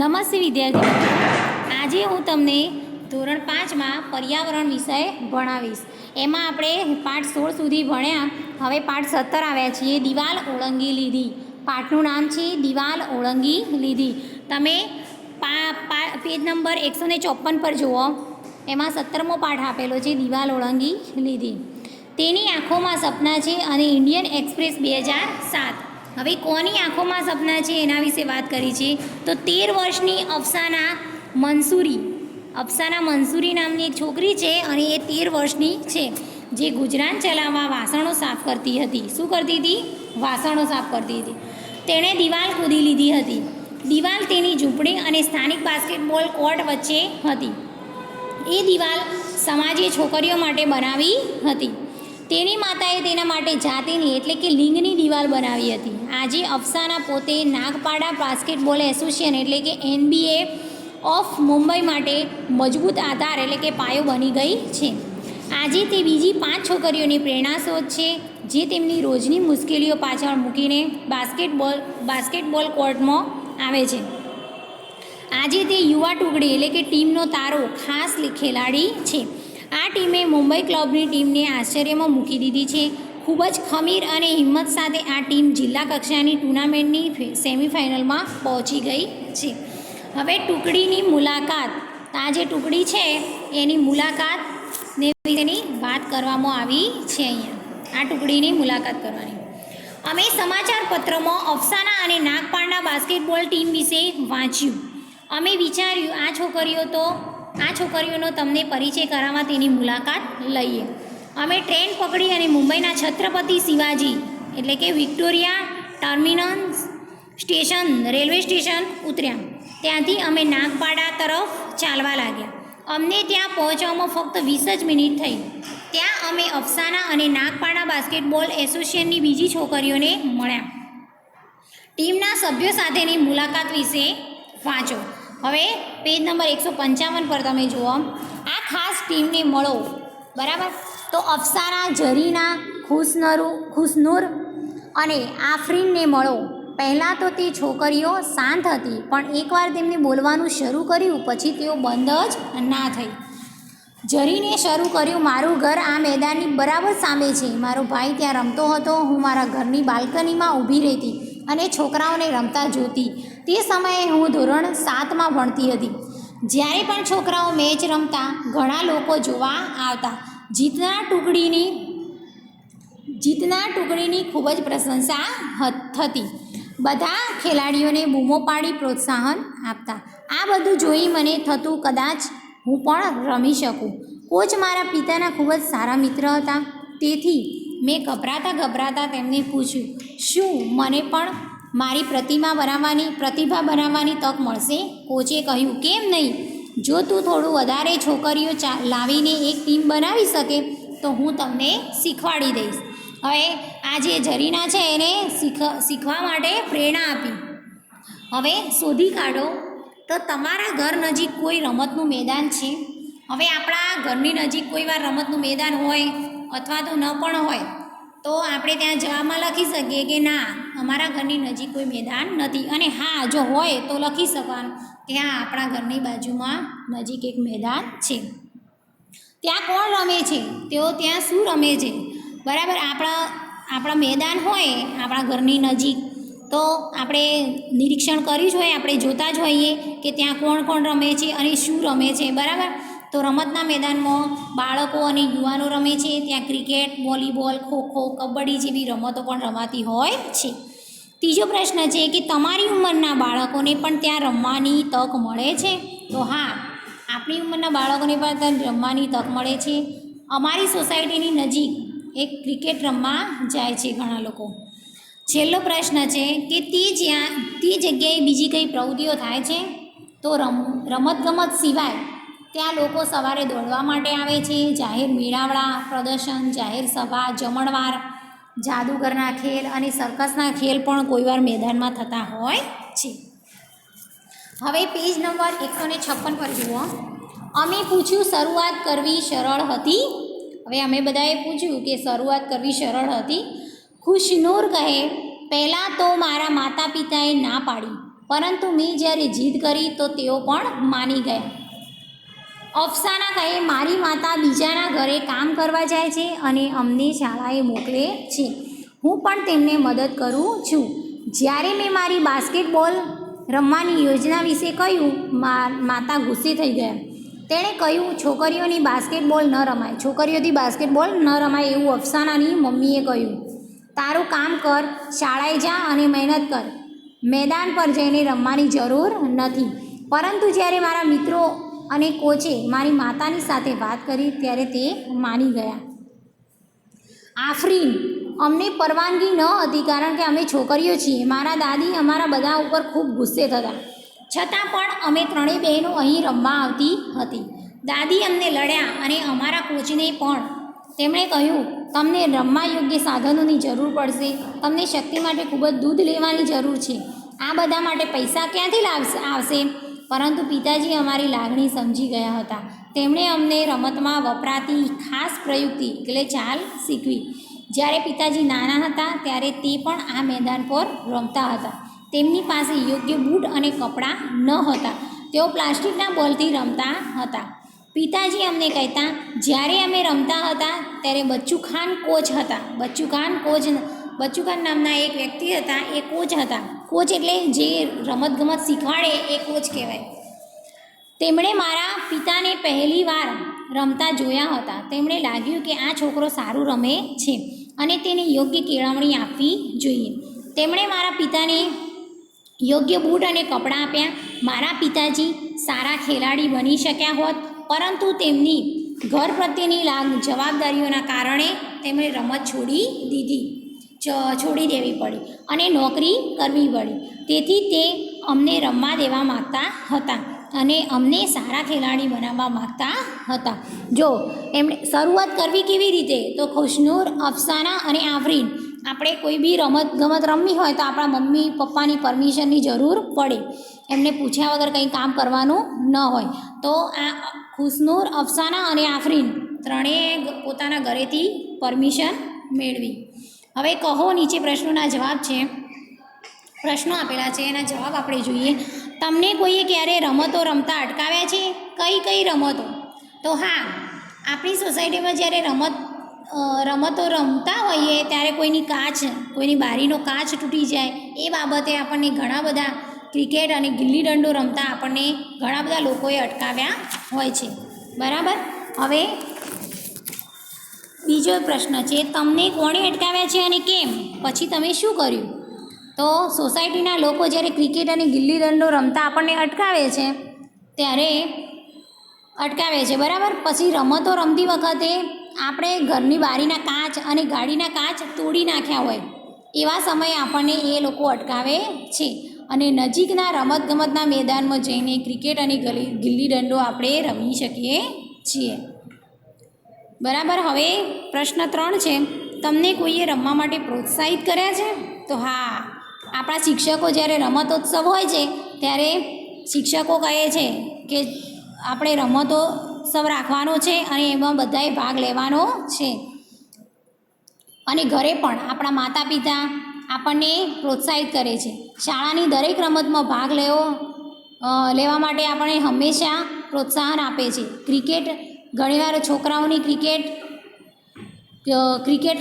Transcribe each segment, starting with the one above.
નમસ્તે વિદ્યાર્થી મિત્રો, આજે હું તમને ધોરણ 5માં પર્યાવરણ વિષય ભણાવીશ. એમાં આપણે પાઠ 16 સુધી ભણ્યા. હવે પાઠ 17 આવ્યા છીએ. દિવાલ ઓળંગી લીધી. પાઠનું નામ છે દિવાલ ઓળંગી લીધી. તમે પેજ નંબર 154 પર જુઓ. એમાં 17મો પાઠ આપેલો છે દિવાલ ઓળંગી લીધી. તેની આંખોમાં સપના છે અને ઇન્ડિયન એક્સપ્રેસ 2007. હવે કોની આંખોમાં સપના છે એના વિશે વાત કરી છે. તો 13 વર્ષની અફસાના મંસૂરી નામની એક છોકરી છે અને એ 13 વર્ષની છે, જે ગુજરાન ચલાવવા વાસણો સાફ કરતી હતી. શું કરતી હતી? વાસણો સાફ કરતી હતી. તેણે દિવાલ કૂદી લીધી હતી. દિવાલ તેની ઝૂંપડી અને સ્થાનિક બાસ્કેટબોલ કોર્ટ વચ્ચે હતી. એ દિવાલ સમાજે છોકરીઓ માટે બનાવી હતી. તેની માતાએ તેના માટે જાતિની એટલે કે લિંગની દિવાલ બનાવી હતી. આજે અફસાના પોતે નાગપાડા બાસ્કેટબોલ એસોસિએશન એટલે કે NBA ઓફ મુંબઈ માટે મજબૂત આધાર એટલે કે પાયો બની ગઈ છે. આજે તે બીજી 5 છોકરીઓની પ્રેરણા સ્ત્રોત છે, જે તેમની રોજની મુશ્કેલીઓ પાછળ મૂકીને બાસ્કેટબોલ કોર્ટમાં આવે છે. આજે તે યુવા ટુકડી એટલે કે ટીમનો તારો ખાસ ખેલાડી છે. આ ટીમે મુંબઈ ક્લબની ટીમને આશ્ચર્યમાં મૂકી દીધી છે. ખૂબ જ ખમીર અને હિંમત સાથે આ ટીમ જિલ્લા કક્ષાની ટુર્નામેન્ટની સેમિફાઇનલમાં પહોંચી ગઈ છે. હવે ટુકડીની મુલાકાત, આ જે ટુકડી છે એની મુલાકાતને વિશેની વાત કરવામાં આવી છે. અહીંયા આ ટુકડીની મુલાકાત કરવાની. અમે સમાચાર પત્રમાં અફસાના અને નાગપાડા બાસ્કેટબોલ ટીમ વિશે વાંચ્યું. અમે વિચાર્યું આ છોકરીઓનો તમને પરિચય કરાવવા તેની મુલાકાત લઈએ. અમે ટ્રેન પકડી અને મુંબઈના છત્રપતિ શિવાજી એટલે કે Victoria terminus station railway station ઉતર્યા. ત્યાંથી અમે નાગપાડા તરફ ચાલવા લાગ્યા. અમને ત્યાં પહોંચવામાં ફક્ત 20 જ મિનિટ થઈ. ત્યાં અમે અફસાના અને નાગપાડા બાસ્કેટબોલ એસોસિએશનની બીજી છોકરીઓને મળ્યા. ટીમના સભ્યો સાથેની મુલાકાત વિશે વાંચો. હવે પેજ નંબર 155 પર તમે જુઓ. આ ખાસ ટીમને મળો, બરાબર. તો અફસાના, ઝરીના, ખુશનૂર અને આફરીનને મળો. પહેલાં તો તે છોકરીઓ શાંત હતી, પણ એકવાર તેમને બોલવાનું શરૂ કર્યું પછી તેઓ બંધ જ ના થઈ. ઝરીને શરૂ કર્યું, મારું ઘર આ મેદાનની બરાબર સામે છે. મારો ભાઈ ત્યાં રમતો હતો. હું મારા ઘરની બાલ્કનીમાં ઊભી રહેતી અને છોકરાઓને રમતા જોતી. તે સમયે હું ધોરણ 7માં ભણતી હતી. જ્યારે પણ છોકરાઓ મેચ રમતા ઘણા લોકો જોવા આવતા. જીતનાર ટુકડીની ખૂબ જ પ્રશંસા થતી. બધા ખેલાડીઓને બૂમો પાડી પ્રોત્સાહન આપતા. આ બધું જોઈ મને થતું કદાચ હું પણ રમી શકું. કોચ મારા પિતાના ખૂબ જ સારા મિત્ર હતા. તેથી મેં ગભરાતા તેમને પૂછ્યું, શું મને પણ મારી પ્રતિભા બનાવવાની તક મળશે? કોચે કહ્યું, કેમ નહીં? જો તું થોડું વધારે છોકરીઓ લાવીને એક ટીમ બનાવી શકે તો હું તમને શીખવાડી દઈશ. હવે આ જે ઝરીના છે એને શીખવા માટે પ્રેરણા આપી. હવે શોધી કાઢો તો તમારા ઘર નજીક કોઈ રમતનું મેદાન છે. હવે આપણા ઘરની નજીક કોઈ વાર રમતનું મેદાન હોય અથવા તો ન પણ હોય તો આપણે ત્યાં જવાબમાં લખી શકીએ કે ના, અમારા ઘરની નજીક કોઈ મેદાન નથી. અને હા, જો હોય તો લખી શકવાનું કે હા, આપણા ઘરની બાજુમાં નજીક એક મેદાન છે. ત્યાં કોણ રમે છે? તેઓ ત્યાં શું રમે છે? બરાબર. આપણા મેદાન હોય આપણા ઘરની નજીક તો આપણે નિરીક્ષણ કર્યું જ હોય, આપણે જોતા જ હોઈએ કે ત્યાં કોણ રમે છે અને શું રમે છે. બરાબર. તો રમતના મેદાનમાં બાળકો અને યુવાનો રમે છે. ત્યાં ક્રિકેટ, વોલીબોલ, ખોખો, કબડ્ડી જેવી રમતો પણ રમાતી હોય છે. ત્રીજો પ્રશ્ન છે કે તમારી ઉંમરના બાળકોને પણ ત્યાં રમવાની તક મળે છે? તો હા, આપણી ઉંમરના બાળકોને પણ ત્યાં રમવાની તક મળે છે. અમારી સોસાયટીની નજીક એક ક્રિકેટ રમવા જાય છે ઘણા લોકો. છેલ્લો પ્રશ્ન છે કે તે જગ્યાએ બીજી કઈ પ્રવૃત્તિઓ થાય છે? તો રમતગમત સિવાય ત્યાં લોકો સવારે દોડવા માટે આવે છે. જાહેર મેળાવડા, પ્રદર્શન, જાહેર સભા, જમણવાર, જાદુગરના ખેલ અને સર્કસના ખેલ પણ કોઈવાર મેદાનમાં થતા હોય છે. હવે પેજ નંબર 156 પર જુઓ. અમે પૂછ્યું, શરૂઆત કરવી સરળ હતી? હવે અમે બધાએ પૂછ્યું કે શરૂઆત કરવી સરળ હતી? ખુશનૂર કહે, પહેલાં તો મારા માતા પિતાએ ના પાડી. પરંતુ મેં જ્યારે જીદ કરી તો તેઓ પણ માની ગયા. અફસાના કહે, મારી માતા બીજાના ઘરે કામ કરવા જાય છે અને અમને શાળાએ મોકલે છે. હું પણ તેમને મદદ કરું છું. જ્યારે મેં મારી બાસ્કેટબોલ રમવાની યોજના વિશે કહ્યું, માતા ગુસ્સે થઈ ગયા. તેણે કહ્યું, છોકરીઓની બાસ્કેટબોલ ન રમાય. છોકરીઓથી બાસ્કેટબોલ ન રમાય એવું અફસાનાની મમ્મીએ કહ્યું. તારું કામ કર, શાળાએ જા અને મહેનત કર. મેદાન પર જઈને રમવાની જરૂર નથી. પરંતુ જ્યારે મારા મિત્રો અને કોચે મારી માતાની સાથે વાત કરી ત્યારે તે માની ગયા. આફરીન, અમને પરવાનગી ન હતી કારણ કે અમે છોકરીઓ છીએ. મારા દાદી અમારા બધા ઉપર ખૂબ ગુસ્સે થતા. છતાં પણ અમે ત્રણેય બહેનો અહીં રમવા આવતી હતી. દાદી અમને લડ્યા અને અમારા કોચને પણ. તેમણે કહ્યું, તમને રમવા યોગ્ય સાધનોની જરૂર પડશે. તમને શક્તિ માટે ખૂબ જ દૂધ લેવાની જરૂર છે. આ બધા માટે પૈસા ક્યાંથી આવશે? પરંતુ પિતાજી અમારી લાગણી સમજી ગયા હતા. તેમણે અમને રમતમાં વપરાતી ખાસ પ્રયુક્તિ એટલે ચાલ શીખવી. જ્યારે પિતાજી નાના હતા ત્યારે તે પણ આ મેદાન પર રમતા હતા. તેમની પાસે યોગ્ય બૂટ અને કપડાં ન હતા. તેઓ પ્લાસ્ટિકના બોલથી રમતા હતા. પિતાજી અમને કહેતા, જ્યારે અમે રમતા હતા ત્યારે બચ્ચુ ખાન કોચ હતા. બચ્ચુ ખાન નામના એક વ્યક્તિ હતા, એ કોચ હતા. કોચ એટલે જે રમતગમત શીખવાડે એ કોચ કહેવાય. તેમણે મારા પિતાને પહેલી વાર રમતા જોયા હતા. તેમણે લાગ્યું કે આ છોકરો સારું રમે છે અને તેને યોગ્ય કેળવણી આપવી જોઈએ. તેમણે મારા પિતાને યોગ્ય બૂટ અને કપડાં આપ્યા. મારા પિતાજી સારા ખેલાડી બની શક્યા હોત, પરંતુ તેમની ઘર પ્રત્યેની જવાબદારીઓના કારણે તેમણે રમત છોડી દેવી પડી અને નોકરી કરવી પડી. તેથી તે અમને રમવા દેવા માગતા હતા અને અમને સારા ખેલાડી બનાવવા માગતા હતા. જો એમણે શરૂઆત કરવી કેવી રીતે, તો ખુશનૂર, અફસાના અને આફરીન, આપણે કોઈ બી રમત રમવી હોય તો આપણા મમ્મી પપ્પાની પરમિશનની જરૂર પડે. એમને પૂછ્યા વગર કંઈ કામ કરવાનું ન હોય. તો આ ખુશનૂર, અફસાના અને આફરીન ત્રણેય પોતાના ઘરેથી પરમિશન મેળવી. હવે કહો, નીચે પ્રશ્નોના જવાબ છે. પ્રશ્નો આપેલા છે, એના જવાબ આપણે જોઈએ. તમને કોઈએ ક્યારે રમતો રમતા અટકાવ્યા છે? કઈ કઈ રમતો? તો હા, આપણી સોસાયટીમાં જ્યારે રમતો રમતા હોઈએ ત્યારે કોઈની બારીનો કાચ તૂટી જાય એ બાબતે આપણને ઘણા બધા ક્રિકેટ અને ગિલ્લી દંડો રમતા આપણને ઘણા બધા લોકોએ અટકાવ્યા હોય છે. બરાબર. હવે બીજો પ્રશ્ન છે, તમને કોણે અટકાવ્યા છે અને કેમ? પછી તમે શું કર્યું? તો સોસાયટીના લોકો જ્યારે ક્રિકેટ અને ગિલ્લી દંડો રમતા આપણને અટકાવે છે. બરાબર. પછી રમતો રમતી વખતે આપણે ઘરની બારીના કાચ અને ગાડીના કાચ તોડી નાખ્યા હોય એવા સમયે આપણને એ લોકો અટકાવે છે અને નજીકના રમતગમતના મેદાનમાં જઈને ક્રિકેટ અને ગિલ્લી દંડો આપણે રમી શકીએ છીએ. બરાબર. હવે પ્રશ્ન 3 છે, તમને કોઈએ રમવા માટે પ્રોત્સાહિત કર્યા છે? તો હા, આપણા શિક્ષકો જ્યારે રમતોત્સવ હોય છે ત્યારે શિક્ષકો કહે છે કે આપણે રમતોત્સવ રાખવાનો છે અને એમાં બધાએ ભાગ લેવાનો છે. અને ઘરે પણ આપણા માતા પિતા આપણને પ્રોત્સાહિત કરે છે. શાળાની દરેક રમતમાં ભાગ લેવા માટે આપણને હંમેશા પ્રોત્સાહન આપે છે. ક્રિકેટ, ઘણીવાર છોકરાઓની ક્રિકેટ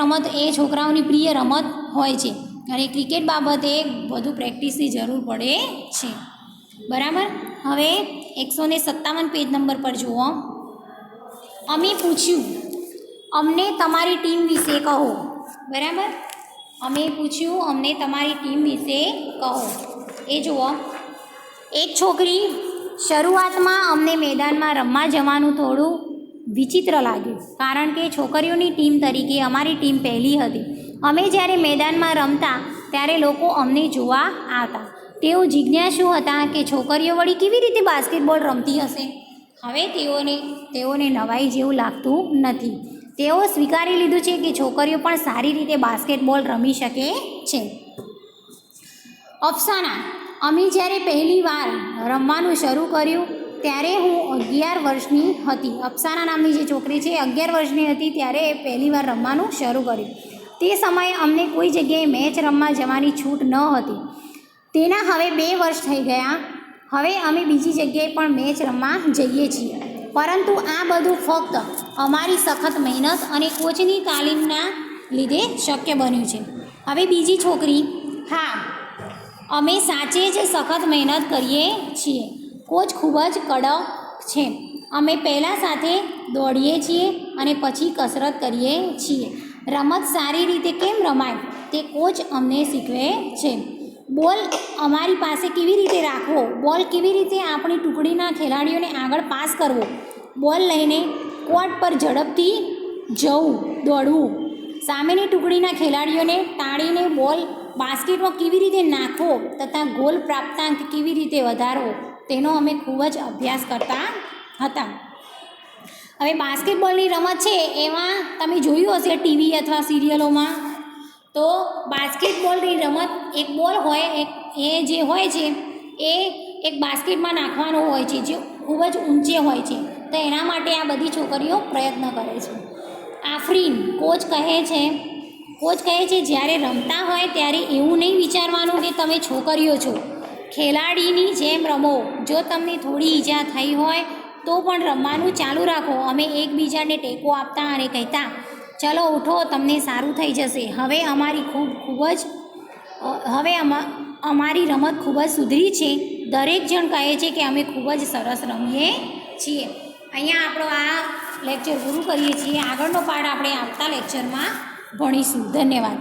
રમત એ છોકરાઓની પ્રિય રમત હોય છે અને ક્રિકેટ બાબતે વધુ પ્રેક્ટિસની જરૂર પડે છે. બરાબર. હવે 157 પેજ નંબર પર જુઓ. અમે પૂછ્યું, અમને તમારી ટીમ વિશે કહો. બરાબર. અમે પૂછ્યું, અમને તમારી ટીમ વિશે કહો. એ જુઓ. એક છોકરી, શરૂઆતમાં અમને મેદાનમાં રમવા જવાનું થોડું વિચિત્ર લાગ્યું કારણ કે છોકરીઓની ટીમ તરીકે અમારી ટીમ પહેલી હતી. અમે જ્યારે મેદાનમાં રમતા ત્યારે લોકો અમને જોવા આવતા. તેઓ જિજ્ઞાસુ હતા કે છોકરીઓ વળી કેવી રીતે બાસ્કેટબોલ રમતી હશે. હવે તેઓને નવાઈ જેવું લાગતું નથી. તેઓ સ્વીકારી લીધું છે કે છોકરીઓ પણ સારી રીતે બાસ્કેટબોલ રમી શકે છે. અફસાના, અમે જ્યારે પહેલી વાર રમવાનું શરૂ કર્યું ત્યારે હું 11 વર્ષની હતી. અફસાના નામની જે છોકરી છે 11 વર્ષની હતી ત્યારે પહેલી વાર રમવાનું શરૂ કર્યું. તે સમયે અમને કોઈ જગ્યાએ મેચ રમવા જવાની છૂટ ન હતી. તેના હવે 2 વર્ષ થઈ ગયા. હવે અમે બીજી જગ્યાએ પણ મેચ રમવા જઈએ છીએ, પરંતુ આ બધું ફક્ત અમારી સખત મહેનત અને કોચની તાલીમના લીધે શક્ય બન્યું છે. હવે બીજી છોકરી: હા, અમે સાચે જ સખત મહેનત કરીએ છીએ. કોચ ખૂબ જ કડક છે. અમે પહેલાં સાથે દોડીએ છીએ અને પછી કસરત કરીએ છીએ. રમત સારી રીતે કેમ રમાય તે કોચ અમને શીખવે છે. બોલ અમારી પાસે કેવી રીતે રાખવો, બોલ કેવી રીતે આપણી ટુકડીના ખેલાડીઓને આગળ પાસ કરવો, બોલ લઈને કોર્ટ પર ઝડપથી જવું, દોડવું, સામેની ટુકડીના ખેલાડીઓને ટાળીને બોલ બાસ્કેટમાં કેવી રીતે નાખવો તથા ગોલ પ્રાપ્તાંક કેવી રીતે વધારવો, તેનો અમે ખૂબ જ અભ્યાસ કરતા હતા. હવે બાસ્કેટબોલની રમત છે એમાં તમે જોયું હશે ટીવી અથવા સિરિયલોમાં, તો બાસ્કેટબોલની રમત એક બોલ હોય, એ જે હોય છે એ એક બાસ્કેટમાં નાખવાનો હોય છે, જે ખૂબ જ ઊંચે હોય છે. તો એના માટે આ બધી છોકરીઓ પ્રયત્ન કરે છે. આફરીન: કોચ કહે છે જ્યારે રમતા હોય ત્યારે એવું નહીં વિચારવાનું કે તમે છોકરીઓ છો, ખેલાડીની જેમ રમો. જો તમને થોડી ઈજા થઈ હોય તો પણ રમવાનું ચાલુ રાખો. અમે એકબીજાને ટેકો આપતા અને કહેતા, ચલો ઉઠો, તમને સારું થઈ જશે. હવે અમારી રમત ખૂબ જ સુધરી છે. દરેક જણ કહે છે કે અમે ખૂબ જ સરસ રમીએ છીએ. અહીંયા આપણો આ લેક્ચર પૂરું કરીએ છીએ. આગળનો પાઠ આપણે આવતા લેક્ચરમાં ભણીશું. ધન્યવાદ.